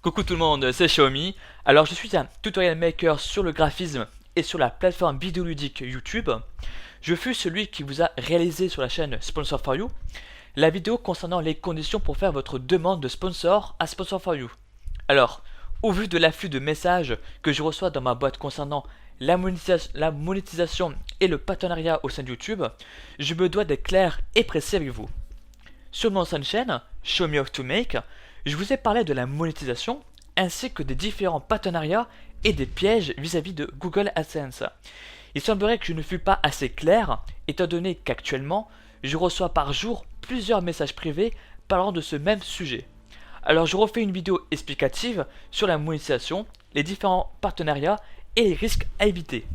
Coucou tout le monde, c'est Xiaomi. Alors je suis un tutorial maker sur le graphisme et sur la plateforme vidéoludique YouTube. Je fus celui qui vous a réalisé sur la chaîne Sponsor for You la vidéo concernant les conditions pour faire votre demande de sponsor à Sponsor for You. Alors, au vu de l'afflux de messages que je reçois dans ma boîte concernant la monétisation et le partenariat au sein de YouTube, je me dois d'être clair et précis avec vous. Sur mon ancienne chaîne, Show Me How to Make, je vous ai parlé de la monétisation ainsi que des différents partenariats et des pièges vis-à-vis de Google AdSense. Il semblerait que je ne fus pas assez clair, étant donné qu'actuellement, je reçois par jour plusieurs messages privés parlant de ce même sujet. Alors je refais une vidéo explicative sur la monétisation, les différents partenariats et les risques à éviter.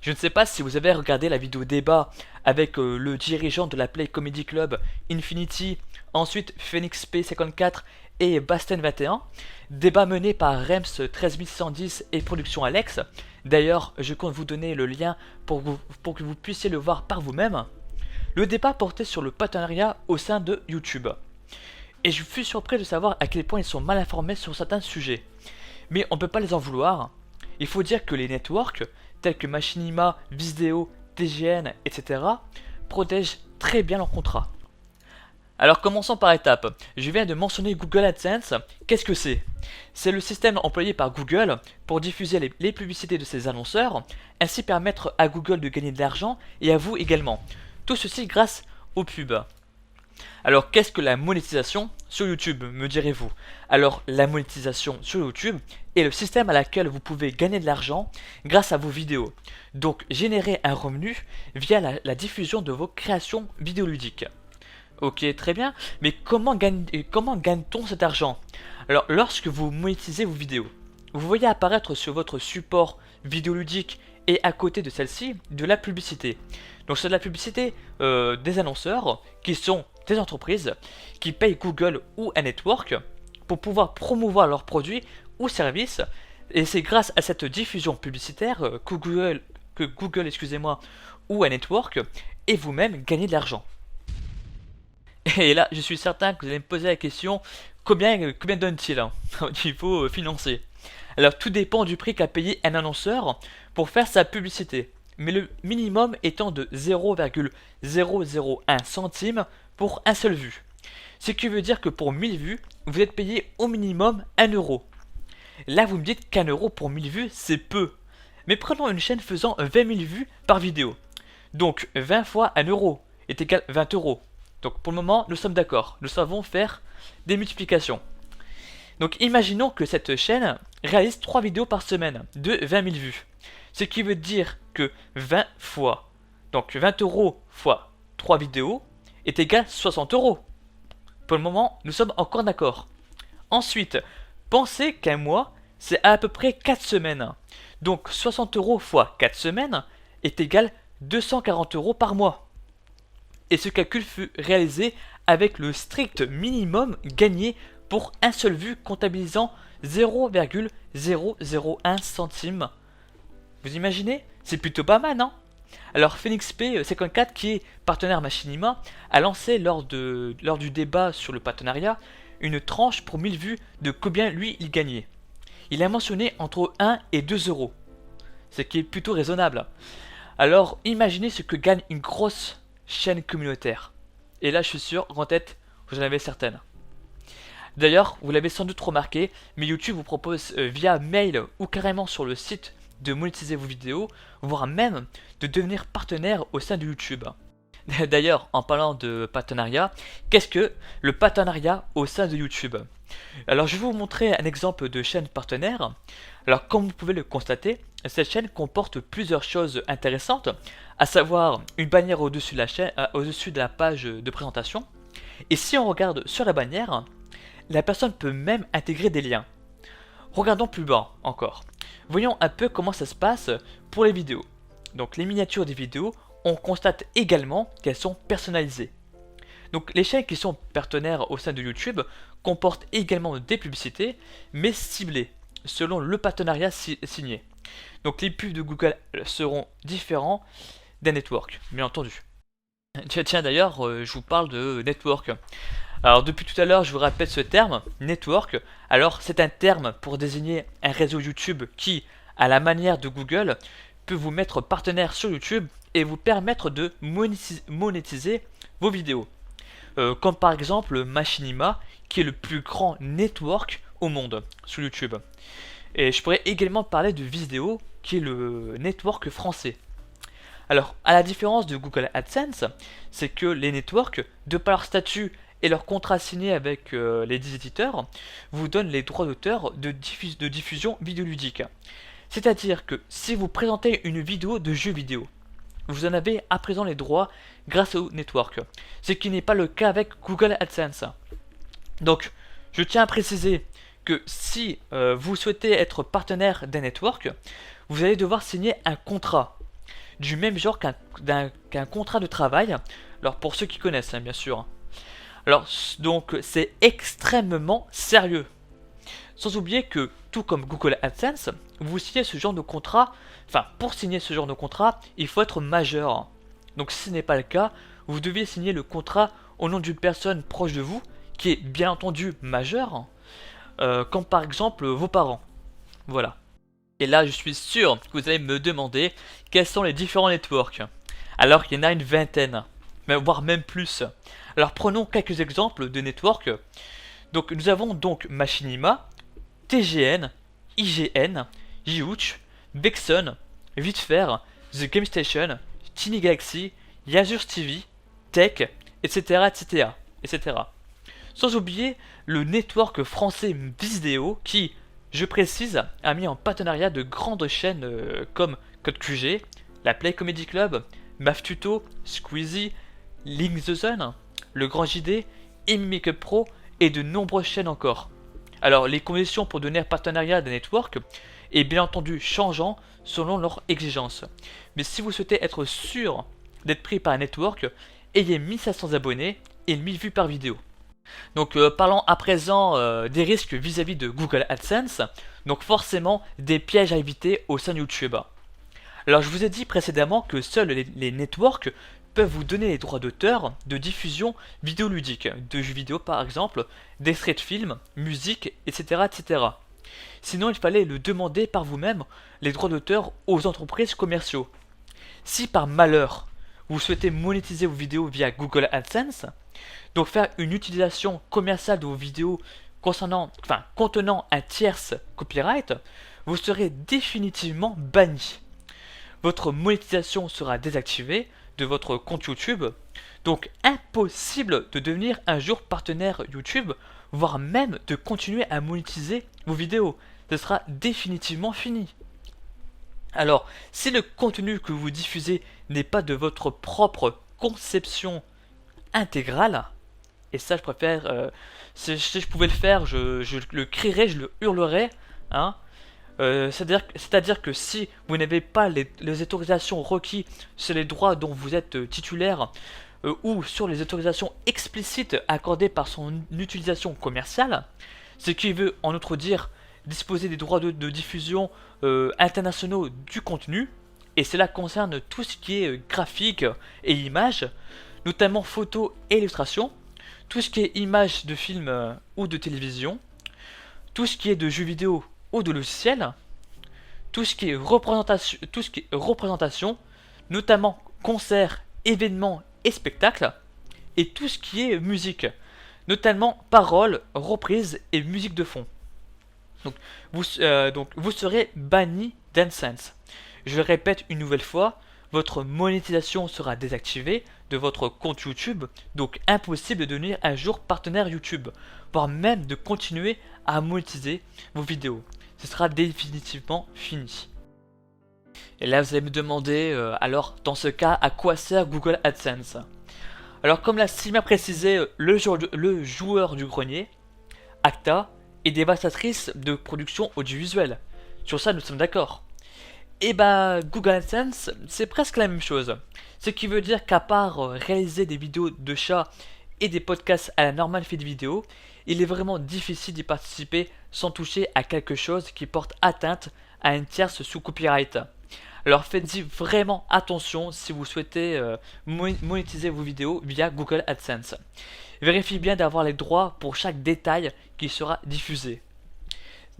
Je ne sais pas si vous avez regardé la vidéo débat avec le dirigeant de la Play Comedy Club, Infinity, ensuite Phoenix P54 et Basten21, débat mené par Rems 13610 et Production Alex. D'ailleurs, je compte vous donner le lien pour que vous puissiez le voir par vous-même. Le débat portait sur le partenariat au sein de YouTube. Et je fus surpris de savoir à quel point ils sont mal informés sur certains sujets. Mais on ne peut pas les en vouloir. Il faut dire que les networks, tels que Machinima, Vizdeo, TGN, etc., protègent très bien leurs contrats. Alors commençons par étapes. Je viens de mentionner Google AdSense. Qu'est-ce que c'est? C'est le système employé par Google pour diffuser les publicités de ses annonceurs, ainsi permettre à Google de gagner de l'argent et à vous également. Tout ceci grâce aux pubs. Alors qu'est-ce que la monétisation sur YouTube, me direz-vous? Alors la monétisation sur YouTube est le système à laquelle vous pouvez gagner de l'argent grâce à vos vidéos. Donc générer un revenu via la diffusion de vos créations vidéoludiques. Ok, très bien, mais comment gagne-t-on cet argent? Alors lorsque vous monétisez vos vidéos, vous voyez apparaître sur votre support vidéoludique et à côté de celle-ci de la publicité. Donc c'est de la publicité des annonceurs qui sont des entreprises qui payent Google ou un network pour pouvoir promouvoir leurs produits ou services. Et c'est grâce à cette diffusion publicitaire que Google ou un network et vous-même gagnez de l'argent. Et là, je suis certain que vous allez me poser la question, combien donne-t-il au niveau financier? Alors tout dépend du prix qu'a payé un annonceur pour faire sa publicité, mais le minimum étant de 0,001 centime pour un seul vue. Ce qui veut dire que pour 1000 vues, vous êtes payé au minimum 1 euro. Là vous me dites qu'un euro pour 1000 vues c'est peu. Mais prenons une chaîne faisant 20 000 vues par vidéo. Donc 20 fois 1 euro est égal à 20 euros. Donc pour le moment nous sommes d'accord, nous savons faire des multiplications. Donc imaginons que cette chaîne réalise 3 vidéos par semaine de 20 000 vues. Ce qui veut dire que 20 fois, donc 20 euros fois 3 vidéos est égal à 60 euros. Pour le moment, nous sommes encore d'accord. Ensuite, pensez qu'un mois, c'est à peu près 4 semaines. Donc 60 euros fois 4 semaines est égal à 240 euros par mois. Et ce calcul fut réalisé avec le strict minimum gagné pour un seul vue comptabilisant 0,001 centime. Vous imaginez? C'est plutôt pas mal, non? Alors Phoenix P54, qui est partenaire Machinima, a lancé lors du débat sur le partenariat une tranche pour 1000 vues de combien lui il gagnait. Il a mentionné entre 1 et 2 euros, ce qui est plutôt raisonnable. Alors imaginez ce que gagne une grosse chaîne communautaire. Et là je suis sûr, en tête, vous en avez certaines. D'ailleurs, vous l'avez sans doute remarqué, mais YouTube vous propose via mail ou carrément sur le site de monétiser vos vidéos, voire même de devenir partenaire au sein de YouTube. D'ailleurs, en parlant de partenariat, qu'est-ce que le partenariat au sein de YouTube? Alors je vais vous montrer un exemple de chaîne partenaire. Alors comme vous pouvez le constater, cette chaîne comporte plusieurs choses intéressantes, à savoir une bannière au-dessus de la chaîne, au-dessus de la page de présentation. Et si on regarde sur la bannière, la personne peut même intégrer des liens. Regardons plus bas encore. Voyons un peu comment ça se passe pour les vidéos. Donc les miniatures des vidéos, on constate également qu'elles sont personnalisées. Donc les chaînes qui sont partenaires au sein de YouTube comportent également des publicités, mais ciblées, selon le partenariat signé. Donc les pubs de Google seront différents d'un network, bien entendu. Tiens d'ailleurs, je vous parle de network. Alors depuis tout à l'heure, je vous répète ce terme, network. Alors c'est un terme pour désigner un réseau YouTube qui, à la manière de Google, peut vous mettre partenaire sur YouTube et vous permettre de monétiser vos vidéos. Comme par exemple Machinima, qui est le plus grand network au monde sur YouTube. Et je pourrais également parler de Viséo, qui est le network français. Alors, à la différence de Google AdSense, c'est que les networks, de par leur statut et leur contrat signé avec les 10 éditeurs, vous donnent les droits d'auteur de diffusion vidéoludique. C'est-à-dire que si vous présentez une vidéo de jeu vidéo, vous en avez à présent les droits grâce au network, ce qui n'est pas le cas avec Google AdSense. Donc, je tiens à préciser que si vous souhaitez être partenaire d'un network, vous allez devoir signer un contrat du même genre qu'un contrat de travail. Alors pour ceux qui connaissent, hein, bien sûr. Alors donc c'est extrêmement sérieux. Sans oublier que tout comme Google AdSense, vous signez ce genre de contrat. Enfin, pour signer ce genre de contrat, il faut être majeur. Donc si ce n'est pas le cas, vous devez signer le contrat au nom d'une personne proche de vous, qui est bien entendu majeure, comme par exemple vos parents. Voilà. Et là, je suis sûr que vous allez me demander quels sont les différents networks. Alors qu'il y en a une vingtaine, voire même plus. Alors prenons quelques exemples de networks. Donc nous avons donc Machinima, TGN, IGN, Youch, Bexon, Vitfer, The Game Station, Tiny Galaxy, Yazur TV, Tech, etc., etc., etc. Sans oublier le network français Viséo qui, je précise, a mis en partenariat de grandes chaînes comme Code QG, la Play Comedy Club, Math Tuto, Squeezie, Link the Sun, Le Grand JD, Makeup Pro et de nombreuses chaînes encore. Alors les conditions pour devenir partenariat d'un network est bien entendu changeant selon leurs exigences. Mais si vous souhaitez être sûr d'être pris par un network, ayez 1500 abonnés et 1000 vues par vidéo. Donc parlons à présent des risques vis-à-vis de Google AdSense, donc forcément des pièges à éviter au sein de YouTube. Alors je vous ai dit précédemment que seuls les networks peuvent vous donner les droits d'auteur de diffusion vidéoludique, de jeux vidéo par exemple, d'extraits de films, musique, etc., etc. Sinon il fallait le demander par vous-même, les droits d'auteur aux entreprises commerciaux. Si par malheur vous souhaitez monétiser vos vidéos via Google AdSense, donc faire une utilisation commerciale de vos vidéos contenant un tierce copyright, vous serez définitivement banni. Votre monétisation sera désactivée de votre compte YouTube, donc impossible de devenir un jour partenaire YouTube, voire même de continuer à monétiser vos vidéos. Ce sera définitivement fini. Alors, si le contenu que vous diffusez n'est pas de votre propre conception intégrale, et ça je préfère, si je pouvais le faire, je le crierais, je le hurlerais, hein. C'est-à-dire que si vous n'avez pas les autorisations requises sur les droits dont vous êtes titulaire, ou sur les autorisations explicites accordées par son utilisation commerciale, ce qui veut en outre dire disposer des droits de diffusion internationaux du contenu, et cela concerne tout ce qui est graphique et images, notamment photos et illustrations, tout ce qui est images de films ou de télévision, tout ce qui est de jeux vidéo ou de logiciels, tout ce qui est représentation, notamment concerts, événements et spectacles, et tout ce qui est musique, notamment paroles, reprises et musique de fond. Donc vous serez banni d'AdSense. Je le répète une nouvelle fois, votre monétisation sera désactivée de votre compte YouTube, donc impossible de devenir un jour partenaire YouTube, voire même de continuer à monétiser vos vidéos. Ce sera définitivement fini. Et là vous allez me demander, alors dans ce cas, à quoi sert Google AdSense? Alors comme l'a si bien précisé le joueur du grenier, Acta est dévastatrice de production audiovisuelle. Sur ça nous sommes d'accord. Et bah Google AdSense c'est presque la même chose. Ce qui veut dire qu'à part réaliser des vidéos de chats et des podcasts à la normale feed vidéo, il est vraiment difficile d'y participer sans toucher à quelque chose qui porte atteinte à une tierce sous copyright. Alors faites-y vraiment attention si vous souhaitez monétiser vos vidéos via Google AdSense. Vérifiez bien d'avoir les droits pour chaque détail qui sera diffusé.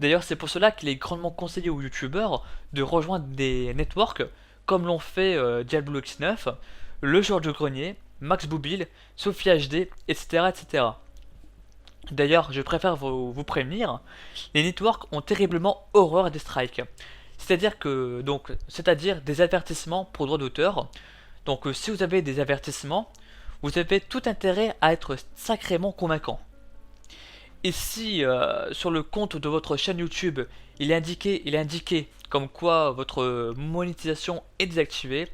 D'ailleurs, c'est pour cela qu'il est grandement conseillé aux youtubeurs de rejoindre des networks comme l'ont fait Diablo X9, Le Joueur du Grenier, Max Boublil, Sophie HD, etc. etc. D'ailleurs, je préfère vous prévenir, les networks ont terriblement horreur des strikes. C'est-à-dire des avertissements pour droit d'auteur. Donc si vous avez des avertissements, vous avez tout intérêt à être sacrément convaincant. Et si sur le compte de votre chaîne YouTube, il est indiqué comme quoi votre monétisation est désactivée,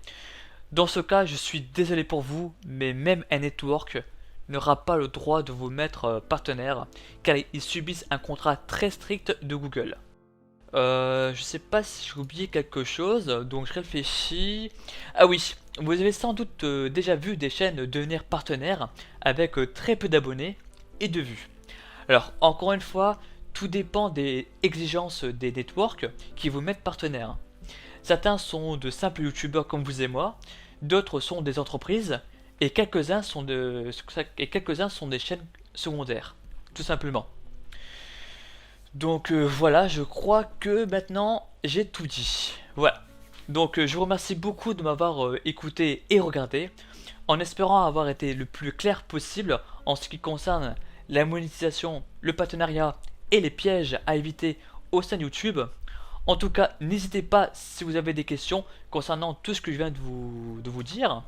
dans ce cas, je suis désolé pour vous, mais même un network n'aura pas le droit de vous mettre partenaire, car ils subissent un contrat très strict de Google. Je sais pas si j'ai oublié quelque chose, donc je réfléchis. Ah oui, vous avez sans doute déjà vu des chaînes devenir partenaires avec très peu d'abonnés et de vues. Alors, encore une fois, tout dépend des exigences des networks qui vous mettent partenaire. Certains sont de simples youtubeurs comme vous et moi, d'autres sont des entreprises, et quelques-uns sont des chaînes secondaires, tout simplement. Donc voilà, je crois que maintenant j'ai tout dit. Voilà. Donc je vous remercie beaucoup de m'avoir écouté et regardé, en espérant avoir été le plus clair possible en ce qui concerne la monétisation, le partenariat et les pièges à éviter au sein de YouTube. En tout cas, n'hésitez pas si vous avez des questions concernant tout ce que je viens de vous dire.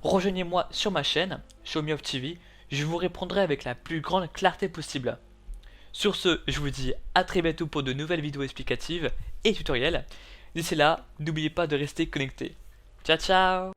Rejoignez-moi sur ma chaîne, ShowMeOff TV, je vous répondrai avec la plus grande clarté possible. Sur ce, je vous dis à très bientôt pour de nouvelles vidéos explicatives et tutoriels. D'ici là, n'oubliez pas de rester connecté. Ciao ciao!